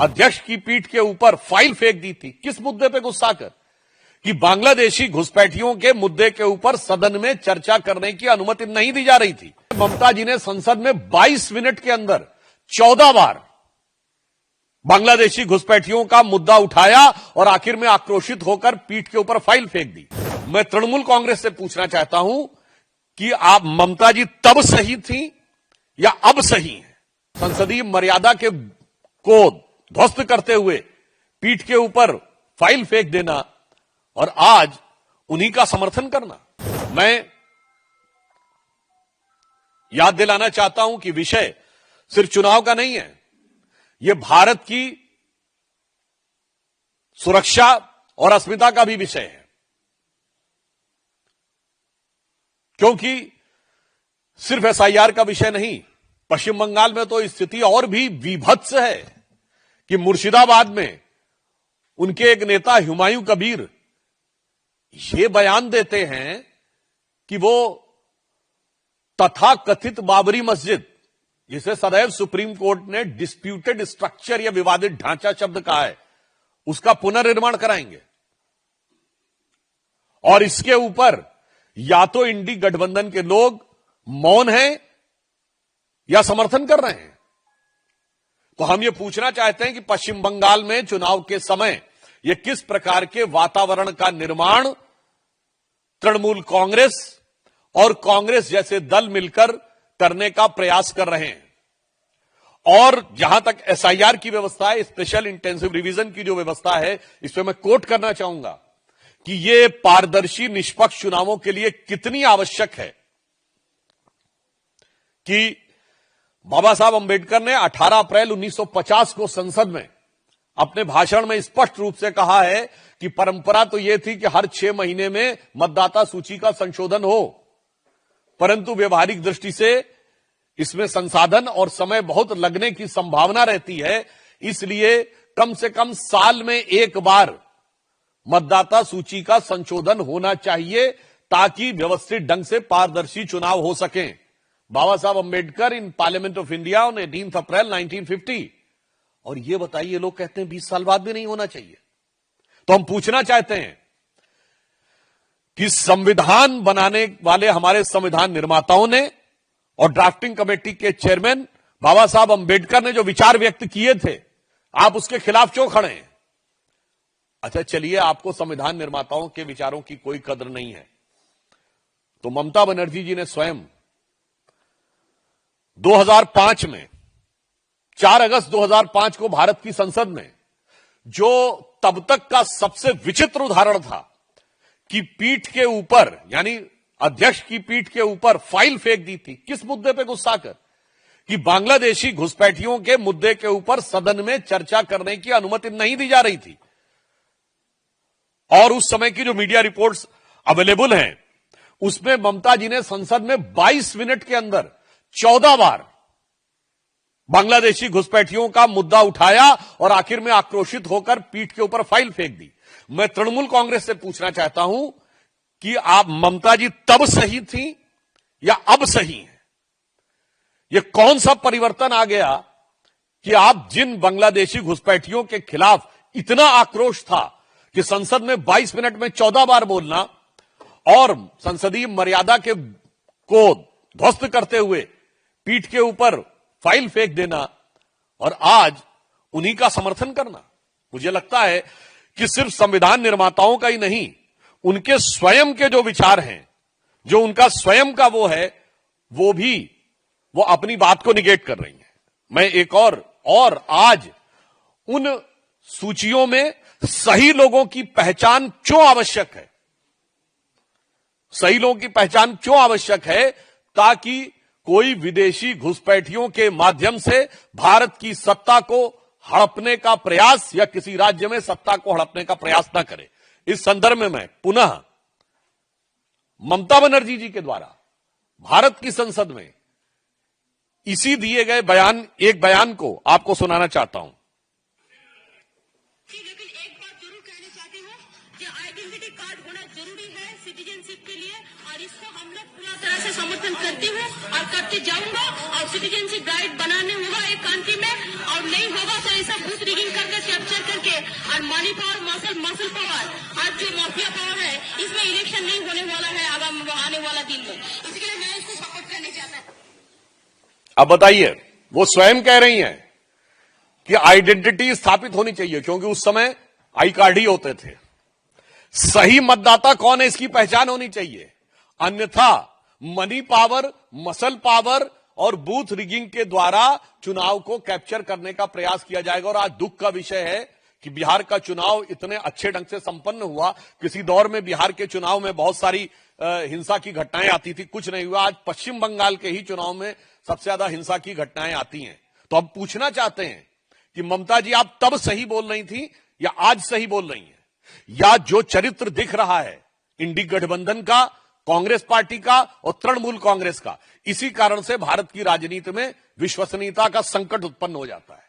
अध्यक्ष की पीठ के ऊपर फाइल फेंक दी थी। किस मुद्दे पे गुस्सा कर? कि बांग्लादेशी घुसपैठियों के मुद्दे के ऊपर सदन में चर्चा करने की अनुमति नहीं दी जा रही थी। ममता जी ने संसद में 22 मिनट के अंदर 14 बार बांग्लादेशी घुसपैठियों का मुद्दा उठाया और आखिर में आक्रोशित होकर पीठ के ऊपर फाइल फेंक दी। मैं तृणमूल कांग्रेस से पूछना चाहता हूं कि आप ममता जी तब सही थी या अब सही हैं? संसदीय मर्यादा को ध्वस्त करते हुए पीठ के ऊपर फाइल फेंक देना और आज उन्हीं का समर्थन करना। मैं याद दिलाना चाहता हूं कि विषय सिर्फ चुनाव का नहीं है, यह भारत की सुरक्षा और अस्मिता का भी विषय है। क्योंकि सिर्फ एसआईआर का विषय नहीं, पश्चिम बंगाल में तो स्थिति और भी विभत्स है कि मुर्शिदाबाद में उनके एक नेता हुमायूं कबीर ये बयान देते हैं कि वो तथाकथित बाबरी मस्जिद, जिसे सदैव सुप्रीम कोर्ट ने डिस्प्यूटेड स्ट्रक्चर या विवादित ढांचा शब्द कहा है, उसका पुनर्निर्माण कराएंगे। और इसके ऊपर या तो इंडी गठबंधन के लोग मौन हैं या समर्थन कर रहे हैं। तो हम ये पूछना चाहते हैं कि पश्चिम बंगाल में चुनाव के समय यह किस प्रकार के वातावरण का निर्माण तृणमूल कांग्रेस और कांग्रेस जैसे दल मिलकर करने का प्रयास कर रहे हैं। और जहां तक एसआईआर की व्यवस्था है, स्पेशल इंटेंसिव रिवीजन की जो व्यवस्था है, इस पर मैं कोट करना चाहूंगा कि यह पारदर्शी निष्पक्ष चुनावों के लिए कितनी आवश्यक है कि बाबा साहब अंबेडकर ने 18 अप्रैल 1950 को संसद में अपने भाषण में स्पष्ट रूप से कहा है कि परंपरा तो यह थी कि हर 6 महीने में मतदाता सूची का संशोधन हो, परंतु व्यवहारिक दृष्टि से इसमें संसाधन और समय बहुत लगने की संभावना रहती है, इसलिए कम से कम साल में एक बार मतदाता सूची का संशोधन होना चाहिए ताकि व्यवस्थित ढंग से पारदर्शी चुनाव हो सके। बाबा साहब Ambedkar in parliament of India on 18 अप्रैल 1950। और ये बताइए, लोग कहते हैं 20 साल बाद भी नहीं होना चाहिए। तो हम पूछना चाहते हैं कि संविधान बनाने वाले हमारे संविधान निर्माताओं ने और ड्राफ्टिंग कमेटी के चेयरमैन बाबा साहब अंबेडकर ने जो विचार व्यक्त किए थे, आप उसके खिलाफ क्यों खड़े हैं? अच्छा चलिए, आपको संविधान निर्माताओं के विचारों की कोई कदर नहीं है, तो ममता बनर्जी जी ने स्वयं 2005 में 4 अगस्त 2005 को भारत की संसद में जो तब तक का सबसे विचित्र उदाहरण था कि पीठ के ऊपर, यानी अध्यक्ष की पीठ के ऊपर फाइल फेंक दी थी। किस मुद्दे पे गुस्सा कर? कि बांग्लादेशी घुसपैठियों के मुद्दे के ऊपर सदन में चर्चा करने की अनुमति नहीं दी जा रही थी। और उस समय की जो मीडिया रिपोर्ट्स अवेलेबल हैं, उसमें ममता जी ने संसद में 22 मिनट के अंदर 14 बार बांग्लादेशी घुसपैठियों का मुद्दा उठाया और आखिर में आक्रोशित होकर पीठ के ऊपर फाइल फेंक दी। मैं तृणमूल कांग्रेस से पूछना चाहता हूं कि आप ममता जी तब सही थी या अब सही हैं? यह कौन सा परिवर्तन आ गया कि आप जिन बांग्लादेशी घुसपैठियों के खिलाफ इतना आक्रोश था कि संसद में 22 मिनट में 14 बार बोलना और संसदीय मर्यादा को ध्वस्त करते हुए पीठ के ऊपर फाइल फेंक देना और आज उन्हीं का समर्थन करना। मुझे लगता है कि सिर्फ संविधान निर्माताओं का ही नहीं, उनके स्वयं के जो विचार हैं, जो उनका स्वयं का वो है, वो अपनी बात को निगेट कर रही हैं। मैं एक और आज उन सूचियों में सही लोगों की पहचान क्यों आवश्यक है, सही लोगों की पहचान क्यों आवश्यक है, ताकि कोई विदेशी घुसपैठियों के माध्यम से भारत की सत्ता को हड़पने का प्रयास या किसी राज्य में सत्ता को हड़पने का प्रयास न करे। इस संदर्भ में मैं पुनः ममता बनर्जी जी के द्वारा भारत की संसद में इसी दिए गए एक बयान को आपको सुनाना चाहता हूं। लेकिन एक बात जरूर कहना चाहती हूँ कि आइडेंटिटी कार्ड होना जरूरी है सिटीजनशिप के लिए, और इसको हम लोग पूरा तरह से समर्थन करते हैं और करते जाऊंगा। और सिटीजनशिप गाइड बनाने होगा एक कंट्री में, और नहीं होगा तो ऐसा बूथ रिगिंग और मनी पावर मसल पावर आज जो माफिया पावर है, इसमें इलेक्शन नहीं होने वाला है आने वाला दिन में। इसके लिए मैं इसको सपोर्ट करना चाहता हूँ। अब बताइए, वो स्वयं कह रही हैं कि आइडेंटिटी स्थापित होनी चाहिए, क्योंकि उस समय आई कार्ड ही होते थे। सही मतदाता कौन है इसकी पहचान होनी चाहिए, अन्यथा मनी पावर, मसल पावर और बूथ रिगिंग के द्वारा चुनाव को कैप्चर करने का प्रयास किया जाएगा। और आज दुख का विषय है कि बिहार का चुनाव इतने अच्छे ढंग से संपन्न हुआ। किसी दौर में बिहार के चुनाव में बहुत सारी हिंसा की घटनाएं आती थी, कुछ नहीं हुआ। आज पश्चिम बंगाल के ही चुनाव में सबसे ज्यादा हिंसा की घटनाएं आती हैं। तो अब पूछना चाहते हैं कि ममता जी, आप तब सही बोल रही थी या आज सही बोल रही हैं, या जो चरित्र दिख रहा है इंडी गठबंधन का, कांग्रेस पार्टी का और तृणमूल कांग्रेस का, इसी कारण से भारत की राजनीति में विश्वसनीयता का संकट उत्पन्न हो जाता है।